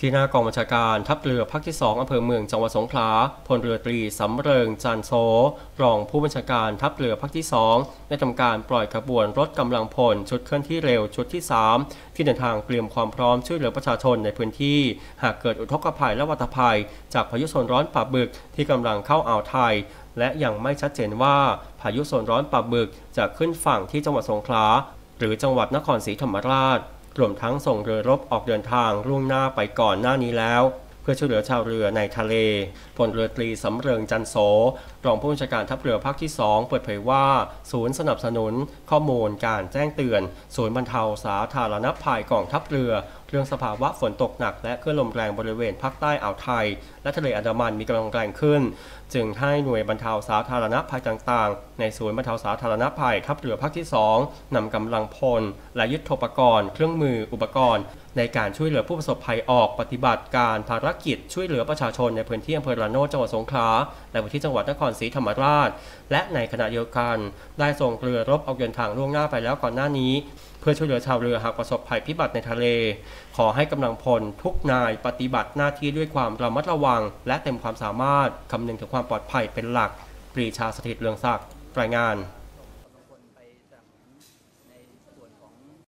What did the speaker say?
ที่หน้ากองบัญชาการทัพเรือภาคที่2อำเภอเมืองจังหวัดสงขลาพลเรือตรีสำเริงจันโซรองผู้บัญชาการทัพเรือภาคที่2ได้ทำการปล่อยขบวนรถกำลังพลชุดเคลื่อนที่เร็วชุดที่3ที่เดินทางเตรียมความพร้อมช่วยเหลือประชาชนในพื้นที่หากเกิดอุทกภัยและวัฏภัยจากพายุโซนร้อนปะบึกที่กำลังเข้าอ่าวไทยและยังไม่ชัดเจนว่าพายุโซนร้อนปะบึกจะขึ้นฝั่งที่จังหวัดสงขลาหรือจังหวัดนครศรีธรรมราชรวมทั้งส่งเรือรบออกเดินทางล่วงหน้าไปก่อนหน้านี้แล้วเพื่อช่วยเหลือชาวเรือในทะเลพลเรือตรีสำเริงจันโสรองผู้บัญชาการทัพเรือภาคที่2เปิดเผยว่าศูนย์สนับสนุนข้อมูลการแจ้งเตือนศูนย์บรรเทาสาธารณภัยกองทัพเรือเรื่องสภาวะฝนตกหนักและคลื่นลมแรงบริเวณภาคใต้อ่าวไทยและทะเลอันดามันมีกำลังแรงขึ้นจึงให้หน่วยบรรเทาสาธารณภัยต่างๆในศูนย์บรรเทาสาธารณภัยทัพเรือภาคที่2นำกำลังพลและยุทโธปกรณ์เครื่องมืออุปกรณ์ในการช่วยเหลือผู้ประสบภัยออกปฏิบัติการภารกิจช่วยเหลือประชาชนในพื้นที่อำเภอระโนดจังหวัดสงขลาและพื้นที่จังหวัดนครศรีธรรมราชและในขณะเดียวกันได้ส่งเรือรบออกเดินทางล่วงหน้าไปแล้วก่อนหน้านี้เพื่อช่วยเหลือชาวเรือหากประสบภัยพิบัติในทะเลขอให้กำลังพลทุกนายปฏิบัติหน้าที่ด้วยความระมัดระวังและเต็มความสามารถคำนึงถึงความปลอดภัยเป็นหลักปรีชาสถิตเรืองศักดิ์รายงาน